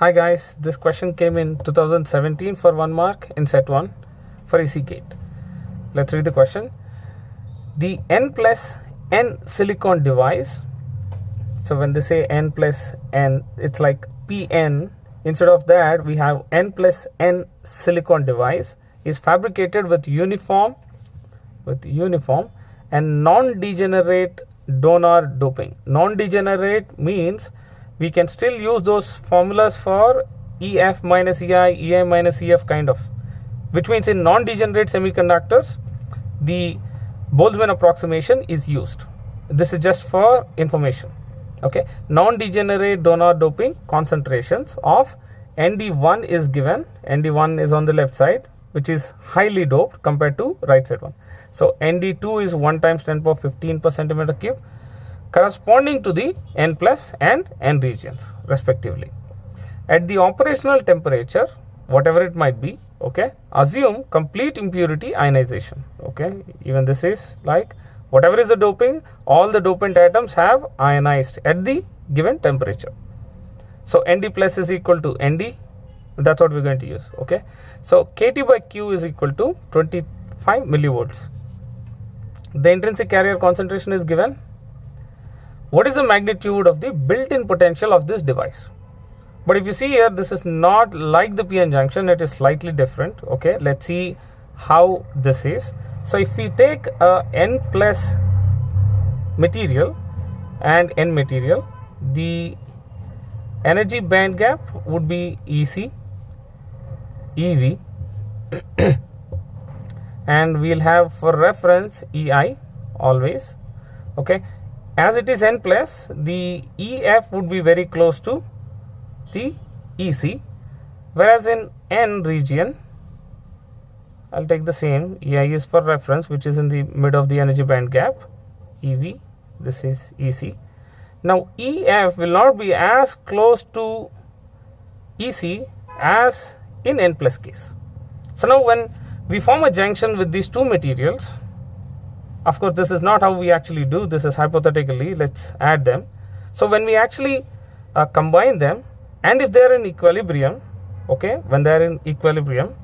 Hi guys, this question came in 2017 for 1 mark in set 1 for EC gate. Let's read the question. The n plus n silicon device, so when they say n plus n, it's like Pn. Instead of that, we have n plus n silicon device is fabricated with uniform and non-degenerate donor doping. Non-degenerate means we can still use those formulas for EF minus EI, EI minus EF kind of, which means in non-degenerate semiconductors, the Boltzmann approximation is used. This is just for information. Okay, non-degenerate donor doping concentrations of ND1 is given. ND1 is on the left side, which is highly doped compared to right side one. So ND2 is 1 times 10 power 15 per centimeter cube, corresponding to the N plus and N regions respectively. At the operational temperature, whatever it might be, okay, assume complete impurity ionization. Okay, even this is like whatever is the doping, all the dopant atoms have ionized at the given temperature. So ND plus is equal to ND, that's what we're going to use. Okay, so KT by Q is equal to 25 millivolts. The intrinsic carrier concentration is given. What is the magnitude of the built-in potential of this device? But if you see here, this is not like the PN junction, it is slightly different. Okay, let's see how this is. So if we take a N plus material and N material, the energy band gap would be EC, EV, and we'll have for reference EI always. Okay, as it is N plus, the EF would be very close to the EC, whereas in N region, I'll take the same, EI is for reference, which is in the mid of the energy band gap, EV, this is EC. Now EF will not be as close to EC as in N plus case. So now when we form a junction with these two materials, of course this is not how we actually do, this is hypothetically, let's add them. So when we actually combine them, and if they are in equilibrium, okay, when they are in equilibrium,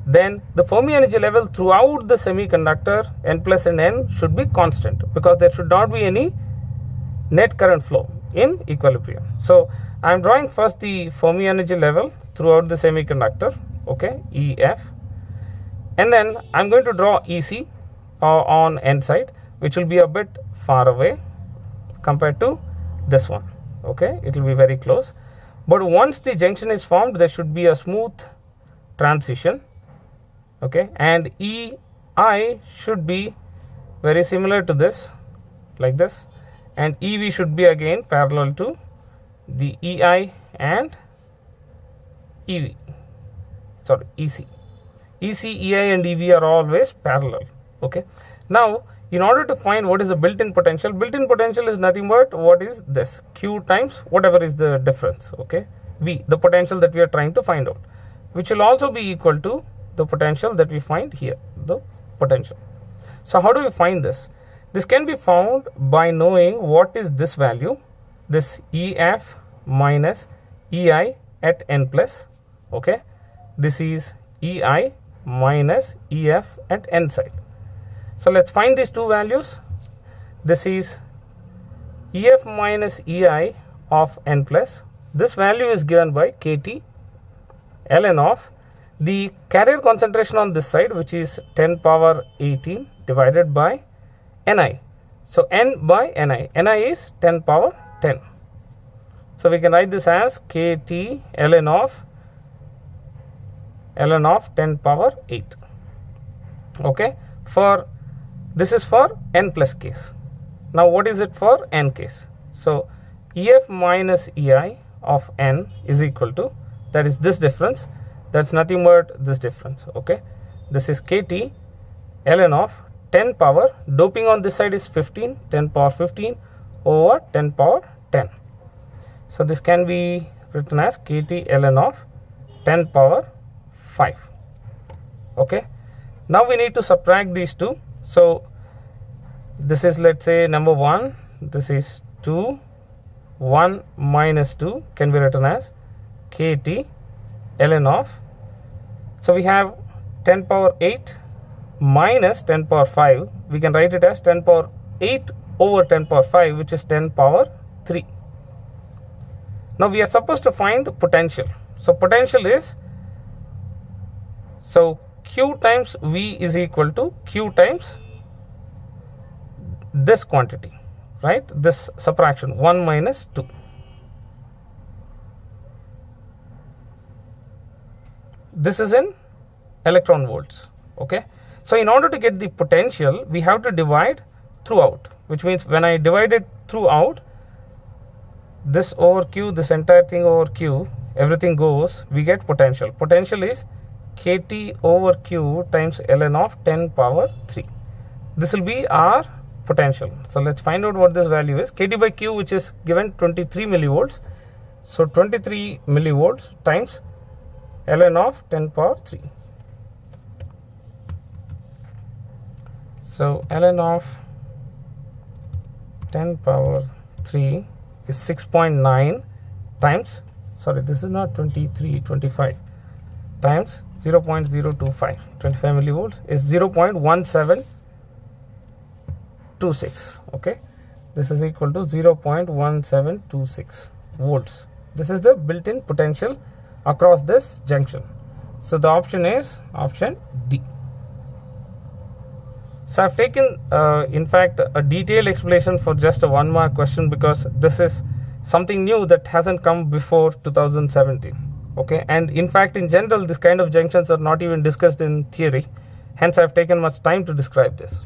then the Fermi energy level throughout the semiconductor N plus and N should be constant, because there should not be any net current flow in equilibrium. So I am drawing first the Fermi energy level throughout the semiconductor, okay, EF, and then I am going to draw EC on N side, which will be a bit far away compared to this one. Okay, it will be very close, but once the junction is formed, there should be a smooth transition. Okay, and EI should be very similar to this, like this, and EV should be again parallel to the EI and EV, sorry, EC. EC, EI and EV are always parallel. Okay, now in order to find what is the built-in potential is nothing but what is this, Q times whatever is the difference, okay, V, the potential that we are trying to find out, which will also be equal to the potential that we find here, the potential. So how do we find this? This can be found by knowing what is this value, this EF minus EI at N plus, okay, this is EI minus EF at N side. So let's find these two values. This is EF minus EI of N plus. This value is given by KT ln of the carrier concentration on this side, which is 10 power 18 divided by Ni. So N by Ni. Ni is 10 power 10. So we can write this as KT ln of 10 power 8. Okay, for this is for N plus case. Now what is it for N case? So EF minus EI of N is equal to, that is this difference, that's nothing but this difference. Okay, this is KT ln of 10 power, doping on this side is 15, 10 power 15 over 10 power 10. So this can be written as KT ln of 10 power 5. Okay, now we need to subtract these two. So this is, let's say, number 1, this is 2, 1 minus 2 can be written as kT ln of, so we have 10 power 8 minus 10 power 5. We can write it as 10 power 8 over 10 power 5, which is 10 power 3. Now we are supposed to find potential. So potential is, so Q times V is equal to Q times this quantity, right? This subtraction 1 minus 2. This is in electron volts. Okay, so in order to get the potential, we have to divide throughout, which means when I divide it throughout, this over Q, this entire thing over Q, everything goes, we get potential. Potential is kT over Q times ln of 10 power 3. This will be our potential. So let's find out what this value is. kT by Q, which is given 23 millivolts. So 23 millivolts times ln of 10 power 3. So ln of 10 power 3 is 6.9 times, sorry, this is not 23, 25 times 0.025. 25 millivolts is 0.1726. Okay, this is equal to 0.1726 volts. This is the built-in potential across this junction. So the option is option D. So I've taken in fact a detailed explanation for just a 1 mark question, because this is something new that hasn't come before 2017. Okay, and in fact in general this kind of junctions are not even discussed in theory, hence I've taken much time to describe this.